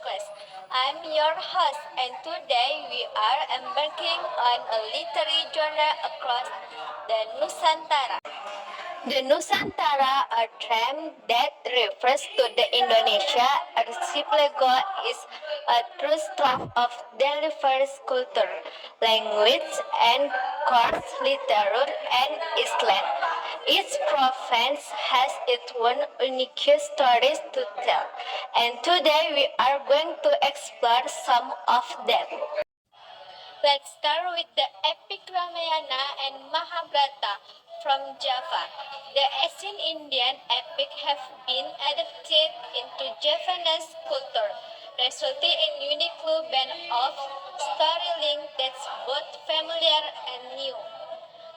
Class. I'm your host, and today we are embarking on a literary journey across the Nusantara. The Nusantara, a term that refers to the Indonesia archipelago, is a true trove of diverse culture, language, and course literature and Islam. Each province has its own unique stories to tell, and today we are going to explore some of them. Let's start with the epic Ramayana and Mahabharata from Java. The ancient Indian epic have been adapted into Javanese culture, resulting in unique blend of storytelling that's both familiar and new.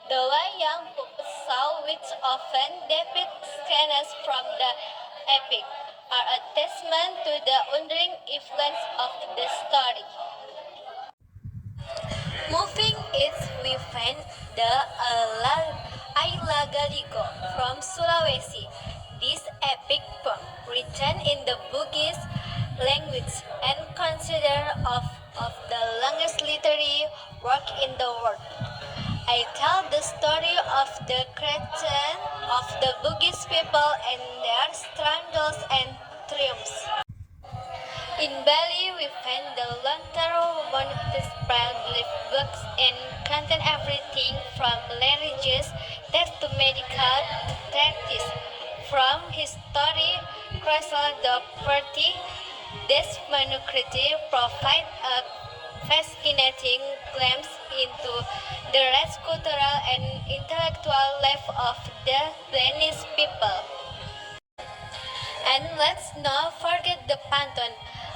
The Wayang puppet show, which often depicts scenes from the epic, are a testament to the enduring influence of the story. Moving east, we find the Ailagaligo from Sulawesi. This epic poem, written in the Bugis language and considered of the longest literary work in the world. I tell the story of the creation of the Bugis people and their struggles and triumphs. In Bali, we find the Lontaro Monastery belief books and contain everything from religious text to medical treatises. From history, Crystal the Pretty, this manuscript provides a fascinating glimpse into the rich cultural and intellectual life of the Danish people. And let's not forget the Pantun,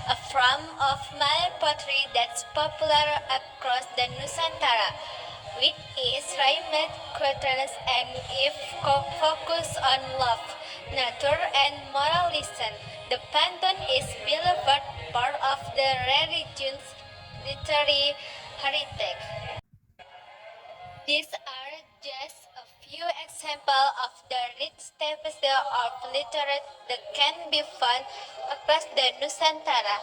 a form of Malay poetry that's popular across the Nusantara, which is rhymed, quatrains, and if focus on love, nature, and moral lesson. The Pantun is beloved part of the region's literary heritage. These are just a few examples of the rich tapestry of literature that can be found across the Nusantara.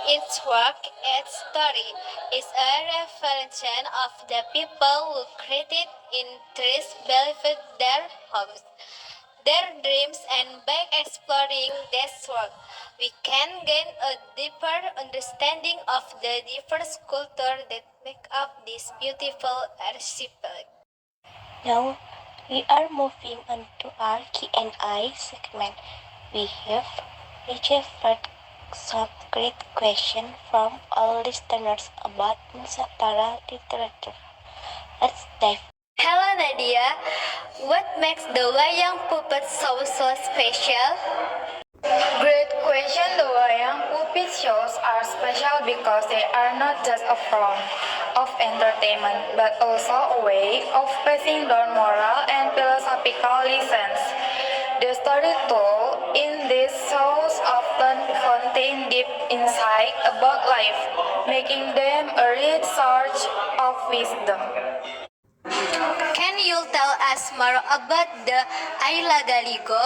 Each work, each story, is a reflection of the people who created in trees beneath their homes, their dreams, and by exploring this work, we can gain a deeper understanding of the diverse culture that make up this beautiful archipelago. Now we are moving on to our Q&A segment. We have received some great questions from all listeners about Nusantara literature. Let's dive. Hello Nadia, what makes the wayang puppet show so special? Great question. The wayang puppet shows are special because they are not just a form of entertainment, but also a way of passing down moral and philosophical lessons. The story told in these shows often contain deep insight about life, making them a rich source of wisdom. Can you tell us more about the Ayla Galigo?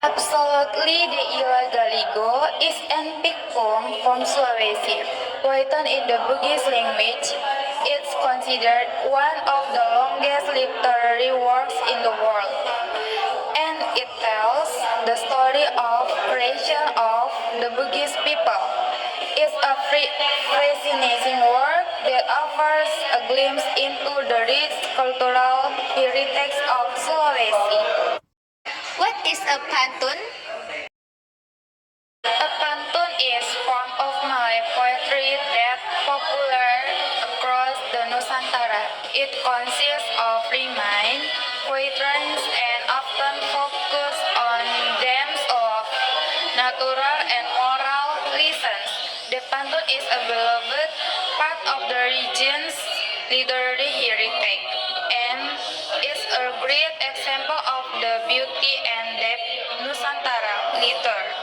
Absolutely, the Ila Galigo is an epic poem from Sulawesi, written in the Bugis language. It's considered one of the longest literary works in the world, and it tells the story of creation of the Bugis people. It's a fascinating work that offers a glimpse into the rich cultural heritage of Sulawesi. What is a pantun? A pantun is form of Malay poetry that popular across the Nusantara. It consists of rhyme, quatrains, and often focus on themes of natural and moral lessons. The pantun is a beloved part of the region's literary heritage and is a great example of the beauty and depth Nusantara literature.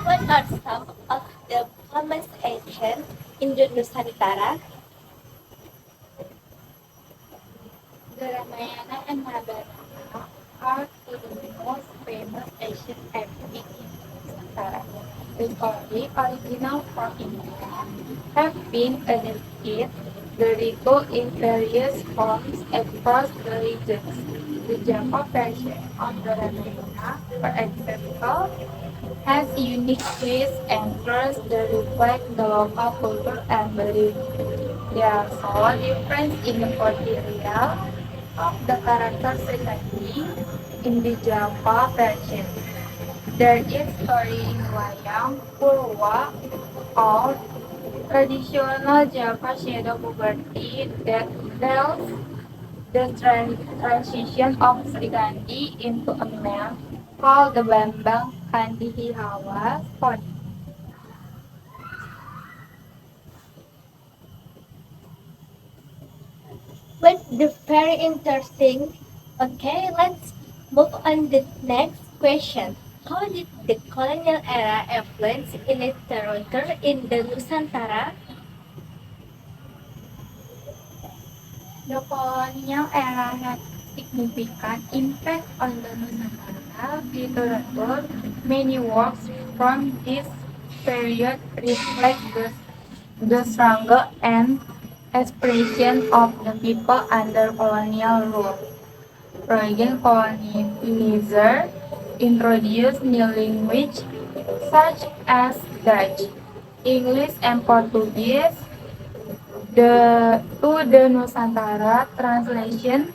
What are some of the famous ancient in the Nusantara? The Ramayana and Mahabharata are two of the most ancient epic in Nusantara. The story, original from India, have been adapted the Rico in various forms across the regions. The Java version of the Ramayana, for example, has unique twists and turns that reflect the local culture and belief. There are also differences in the portrayal of the characters Srikandi in the Java version. There is story in Wayang Purwa or traditional Java shadow puberty that tells the transition of Srikandi into a man called the Bambang Kandihihawa Pon. But the very interesting. Okay, let's move on to the next question. How did the colonial era influence in literature in the Nusantara? The colonial era had significant impact on the Nusantara literature. Many works from this period reflect the struggle and aspiration of the people under colonial rule. Foreign colonizer introduced new languages such as Dutch, English, and Portuguese to the Nusantara. Translation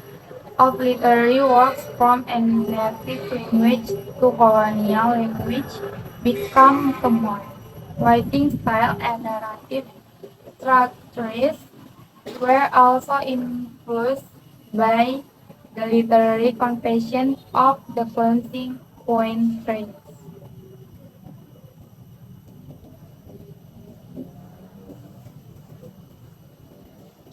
of literary works from a native language to colonial language become common. Writing style and narrative structures were also influenced by the literary convention of the closing point trades.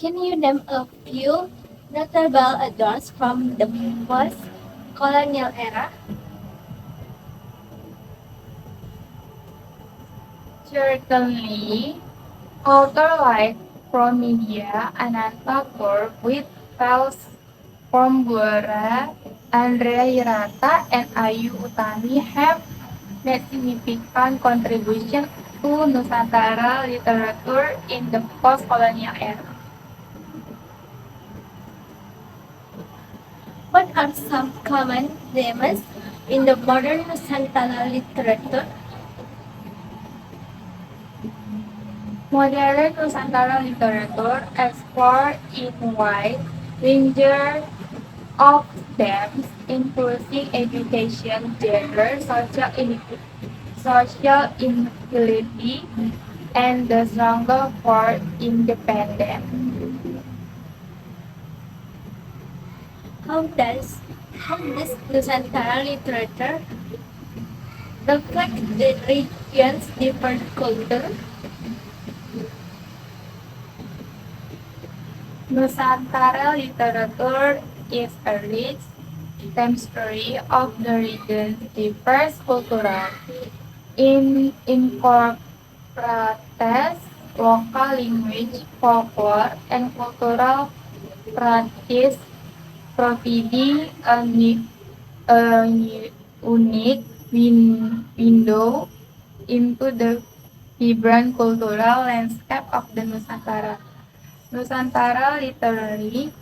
Can you name a few notable adorns from the post-colonial era? Certainly, authors like Promedia Anantatur with Tales from Blora, Andrea Hirata, and Ayu Utami have made significant contribution to Nusantara literature in the post-colonial era. What are some common themes in the modern Nusantara literature? Modern Nusantara literature explores in wide range of themes, including education, gender, social inequality, and the struggle for independence. How does how this Nusantara literature reflect the region's different culture? Nusantara literature is a rich tapestry of the region's diverse cultural incorporates local language, folklore, and cultural practice, providing a unique window into the vibrant cultural landscape of the Nusantara. Nusantara literary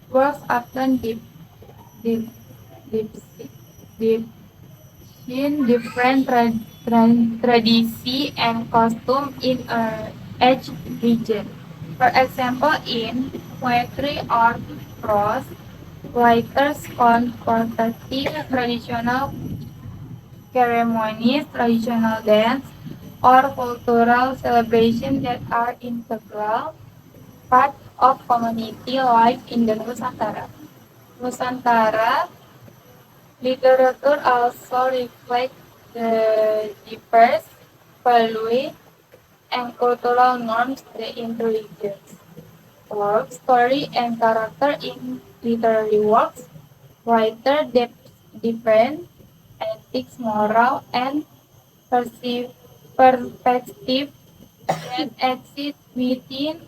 works often deep, deep in different tradition and costume in each region. For example, in poetry or prose, writers contemplating traditional ceremonies, traditional dance, or cultural celebrations that are integral part of community life in the Nusantara. Nusantara literature also reflects the diverse values and cultural norms that intelligence work, story, and character in literary works. Writer defend ethics, moral, and perspective that exist within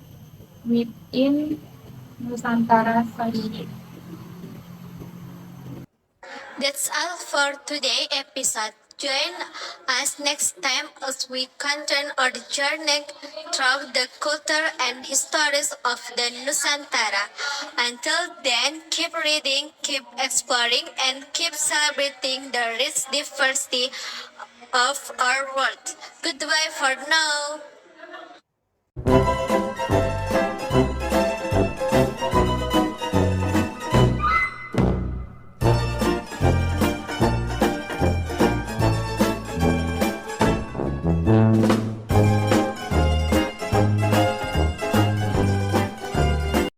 Nusantara society. That's all for today episode. Join us next time as we continue our journey through the culture and histories of the Nusantara. Until then, keep reading, keep exploring, and keep celebrating the rich diversity of our world. Goodbye for now.